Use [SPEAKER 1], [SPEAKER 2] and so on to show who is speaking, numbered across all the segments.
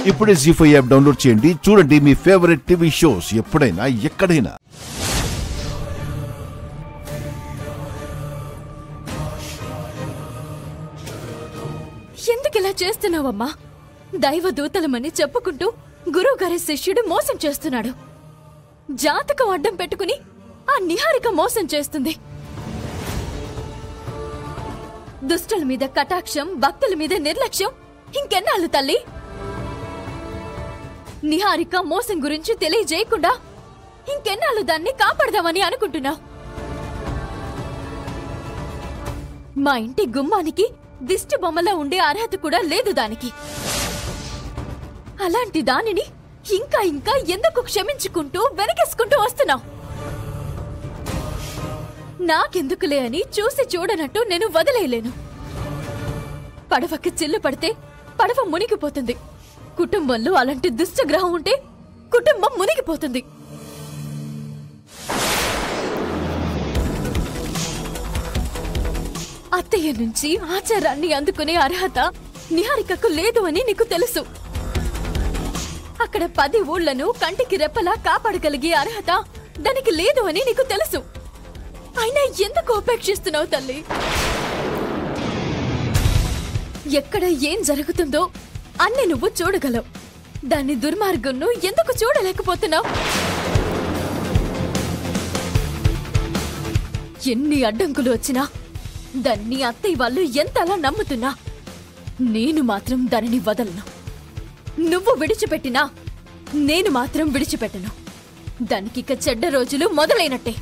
[SPEAKER 1] ఇప్పుడే జీ5 app download చేయండి. చూడండి మీ ఫేవరెట్ టీవీ షోస్ ఎప్పుడైనా ఎక్కడైనా.
[SPEAKER 2] ఎందుకిలా చేస్తున్నావమ్మా? దైవ దూతలమని చెప్పుకుంటూ గురువుగారి శిష్యుడు మోసం చేస్తున్నాడు. జాతకం అడ్డం పెట్టుకుని ఆ నిహారిక మోసం చేస్తుంది. దుష్టుల మీద కటాక్షం, భక్తుల మీద నిర్లక్ష్యం ఇంకెన్నాళ్ళు తల్లి? నిహారిక మోసం గురించి తెలియజేయకుండా ఇంకెన్నాళ్ళు దాన్ని కాపాడదామని అనుకుంటున్నావు? మా ఇంటి గుమ్మానికి దిష్టి బొమ్మలా ఉండే అర్హత కూడా లేదు దానికి. అలాంటి దానిని ఇంకా ఇంకా ఎందుకు క్షమించుకుంటూ వెనకేసుకుంటూ వస్తున్నావు? నాకెందుకులే అని చూసి చూడనట్టు నేను వదిలేయలేను. పడవకి చిల్లు పడితే పడవ మునిగిపోతుంది. కుటుంబంలో అలాంటి దుష్టగ్రహం ఉంటే కుటుంబం మునిగిపోతుంది. అత్తయ్య నుంచి ఆచారాన్ని అందుకునే అర్హత నిహారికకు లేదు అని నీకు తెలుసు. అక్కడ 10 ఊళ్లను కంటికి రెప్పలా కాపాడగలిగే అర్హత దానికి లేదు అని నీకు తెలుసు. అయినా ఎందుకు ఉపేక్షిస్తున్నావు తల్లి? ఎక్కడ ఏం జరుగుతుందో అన్ని నువ్వు చూడగలవు. దాన్ని దుర్మార్గంను ఎందుకు చూడలేకపోతున్నావు? ఎన్ని అడ్డంకులు వచ్చినా దాన్ని అత్తయ్య వాళ్ళు ఎంతలా నమ్ముతున్నా నేను మాత్రం దానిని వదలను. నువ్వు విడిచిపెట్టినా నేను మాత్రం విడిచిపెట్టను. దానికిక చెడ్డ రోజులు మొదలైనట్టే.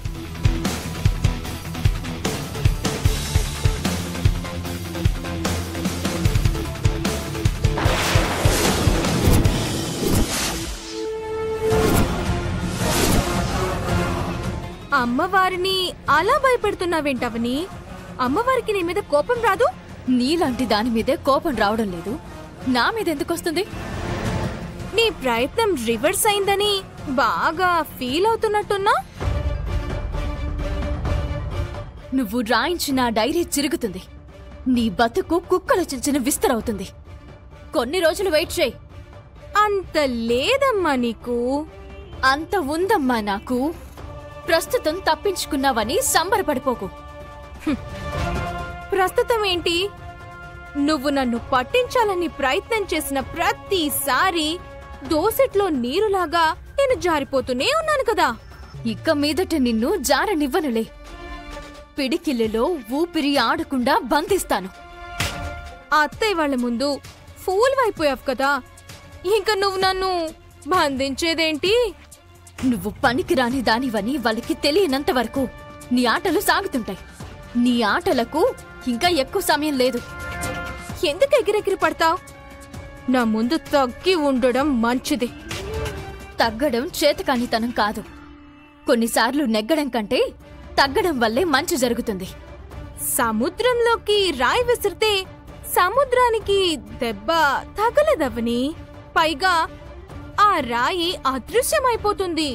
[SPEAKER 3] అమ్మవారిని అలా భయపెడుతున్నావేంటవని? అమ్మవారికి నీ మీద కోపం రాదు?
[SPEAKER 2] నీలాంటి దాని మీదే కోపం రావడం లేదు, నా మీద ఎందుకొస్తుంది?
[SPEAKER 3] నీ ప్రయత్నం రివర్స్ అయిందని బాగా ఫీల్ అవుతున్నట్టున్నా?
[SPEAKER 2] నువ్వు రాయించిన డైరీ చిరుగుతుంది. నీ బతుకు కుక్కలు చించిన విస్తరవుతుంది. కొన్ని రోజులు వెయిట్ చేయి.
[SPEAKER 3] అంత లేదమ్మా నీకు.
[SPEAKER 2] అంత ఉందమ్మా నాకు. ప్రస్తుతం తప్పించుకున్నావని సంబరపడిపోకు.
[SPEAKER 3] ప్రస్తుతం ఏంటి? నువ్వు నన్ను పట్టించాలని ప్రయత్నం చేసిన ప్రతిసారి దోసెట్లో నీరులాగా నేను జారిపోతూనే ఉన్నాను కదా.
[SPEAKER 2] ఇక మీదట నిన్ను జారనివ్వనులే. పిడికిలిలో ఊపిరి ఆడకుండా బంధిస్తాను.
[SPEAKER 3] అత్తయ్య వాళ్ళ ముందు ఫూల్ అయిపోయావు కదా, ఇంకా నువ్వు నన్ను బంధించేదేంటి?
[SPEAKER 2] నువ్వు పనికిరాని దానివని వాళ్ళకి తెలియనంత వరకు నీ ఆటలు సాగుతుంటాయి. నీ ఆటలకు ఇంకా ఎక్కువ సమయం లేదు.
[SPEAKER 3] ఎందుకు ఎగిరెగిరి పడతావు? నా ముందు తగ్గి ఉండడం మంచిది.
[SPEAKER 2] తగ్గడం చేతకానితనం కాదు. కొన్నిసార్లు నెగ్గడం కంటే తగ్గడం వల్లే మంచి జరుగుతుంది.
[SPEAKER 3] సముద్రంలోకి రాయి విసిరితే సముద్రానికి దెబ్బ తగలదవని. పైగా ఆ రాయి అదృశ్యమైపోతుంది.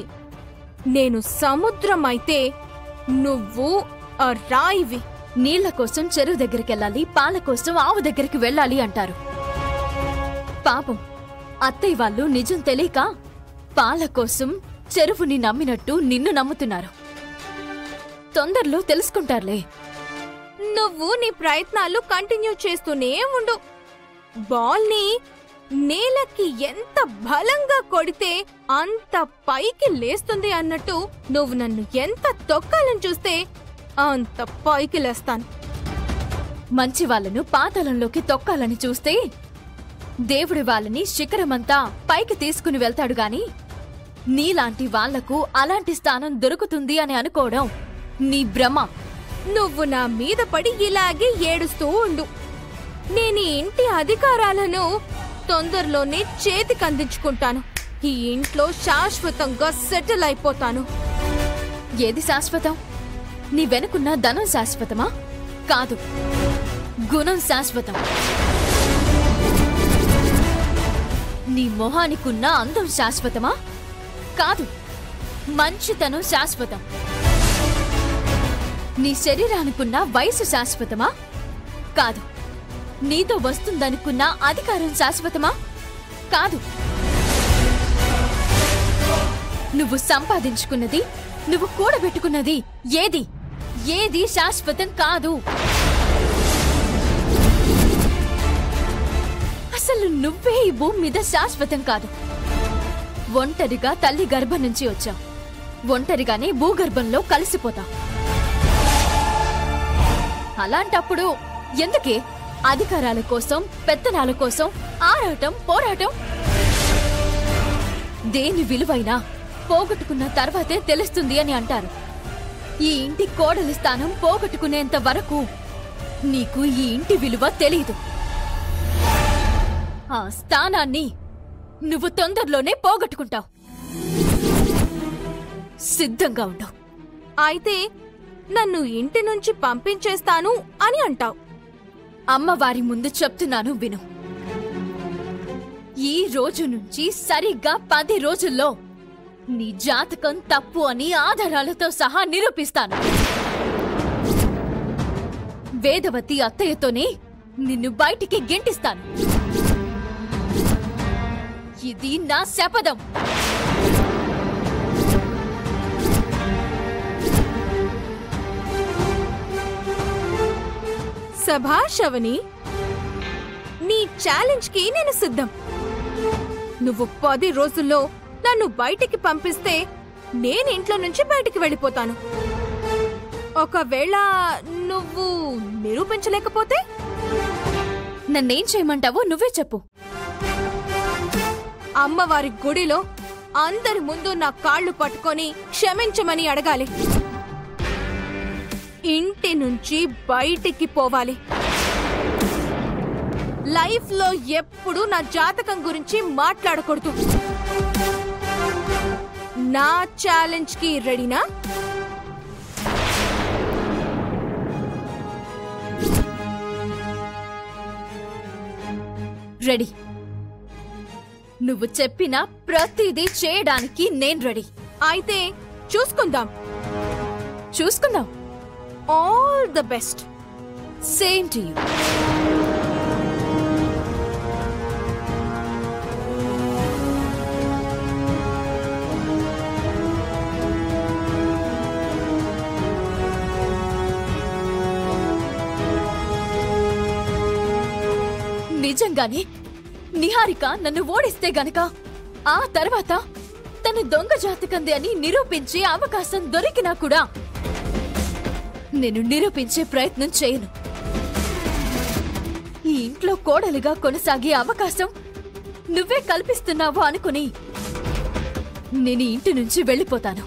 [SPEAKER 3] నేను సముద్రం అయితే నువ్వు ఆ రాయివి.
[SPEAKER 2] నీళ్ల కోసం చెరువు దగ్గరికెళ్ళాలి, పాల కోసం ఆవు దగ్గరికి వెళ్ళాలి అంటారు. పాపం అత్తయ్య వాళ్ళు నిజం తెలియక పాల కోసం చెరువుని నమ్మినట్టు నిన్ను నమ్ముతున్నారు. తొందరలో తెలుసుకుంటారులే.
[SPEAKER 3] నువ్వు నీ ప్రయత్నాలు కంటిన్యూ చేస్తూనే ఉండు. బాల్ని నేలకి ఎంత బలంగా కొడితే అంత పైకి లేస్తుంది అన్నట్టు నువ్వు నన్ను ఎంత తొక్కాలని చూస్తే అంత పైకి లేస్తాను.
[SPEAKER 2] మంచి వాళ్ళను పాతాళంలోకి తొక్కాలని చూస్తే దేవుడి వాళ్ళని శిఖరమంతా పైకి తీసుకుని వెళ్తాడు గాని నీలాంటి వాళ్లకు అలాంటి స్థానం దొరుకుతుంది అని అనుకోవడం నీ భ్రమ.
[SPEAKER 3] నువ్వు నా మీద పడి ఇలాగే ఏడుస్తూ ఉండు. నేను ఈ ఇంటి అధికారాలను తొందరలోనే చేతికందించుకుంటాను. ఈ ఇంట్లో శాశ్వతంగా సెటిల్ అయిపోతాను.
[SPEAKER 2] ఏది శాశ్వతం? నీ వెనుకున్న ధనం శాశ్వతమా? కాదు, గుణం శాశ్వతం. నీ మొహానికున్న అందం శాశ్వతమా? కాదు, మంచితనం శాశ్వతం. నీ శరీరానికున్న వయసు శాశ్వతమా? కాదు, నీతో వస్తుందనుకున్న అధికారం శాశ్వతమా? కాదు. నువ్వు సంపాదించుకున్నది, నువ్వు కూడబెట్టుకున్నది ఏది శాశ్వతం కాదు. అసలు నువ్వే ఈ భూమి మీద శాశ్వతం కాదు. ఒంటరిగా తల్లి గర్భం నుంచి వచ్చావు, ఒంటరిగానే భూగర్భంలో కలిసిపోతావు. అలాంటప్పుడు ఎందుకే అధికారాల కోసం, పెత్తనాల కోసం ఆరాటం, పోరాటం? దేని విలువైనా పోగొట్టుకున్న తర్వాతే తెలుస్తుంది అని అంటారు. ఈ ఇంటి కోడలి స్థానం పోగొట్టుకునేంత వరకు నీకు ఈ ఇంటి విలువ తెలీదు. ఆ స్థానాన్ని నువ్వు తొందరలోనే పోగొట్టుకుంటావు. సిద్ధంగా ఉండవు.
[SPEAKER 3] అయితే నన్ను ఇంటి నుంచి పంపించేస్తాను అని అంటావు.
[SPEAKER 2] అమ్మవారి ముందు చెప్తున్నాను విను. ఈ రోజు నుంచి సరిగ్గా 10 రోజుల్లో నీ జాతకం తప్పు అని ఆధారాలతో సహా నిరూపిస్తాను. వేదవతి అత్తయ్యతోనే నిన్ను బయటికి గెంటిస్తాను. ఇది నా శపథం.
[SPEAKER 3] శభాష్ అవని, నీ ఛాలెంజ్ కి నేను సిద్ధం. నువ్వు 10 రోజుల్లో నన్ను బయటికి పంపిస్తే నేను ఇంట్లో నుంచి బయటికి వెళ్ళిపోతాను. ఒకవేళ నువ్వు నిరూపించలేకపోతే
[SPEAKER 2] నన్నేం చేయమంటావో నువ్వే చెప్పు.
[SPEAKER 3] అమ్మవారి గుడిలో అందరి ముందు నా కాళ్ళు పట్టుకొని క్షమించమని అడగాలి. ఇంటి నుంచి బయటికి పోవాలి. లైఫ్ లో ఎప్పుడు నా జాతకం గురించి మాట్లాడకూడదు. నా ఛాలెంజ్ కి రెడీనా?
[SPEAKER 2] రెడీ. నువ్వు చెప్పిన ప్రతిదీ చేయడానికి నేను రెడీ.
[SPEAKER 3] అయితే చూసుకుందాం. All the best.
[SPEAKER 2] Same to you. నిజంగానే నిహారిక నన్ను ఓడిస్తే గనక ఆ తర్వాత తన దొంగ జాతకంది అని నిరూపించే అవకాశం దొరికినా కూడా నేను నిరూపించే ప్రయత్నం చేయను. ఈ ఇంట్లో కోడలిగా కొనసాగే అవకాశం నువ్వే కల్పిస్తున్నావు అనుకుని నేను ఇంటి నుంచి వెళ్ళిపోతాను.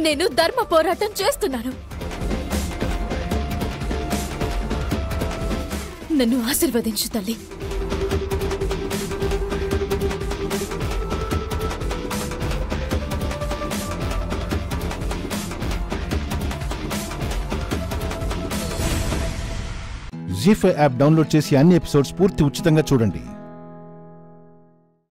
[SPEAKER 2] నేను ధర్మ పోరాటం చేస్తున్నాను. నన్ను ఆశీర్వదించు తల్లి.
[SPEAKER 1] జీ5 యాప్ డౌన్లోడ్ చేసి అన్ని ఎపిసోడ్స్ పూర్తి ఉచితంగా చూడండి.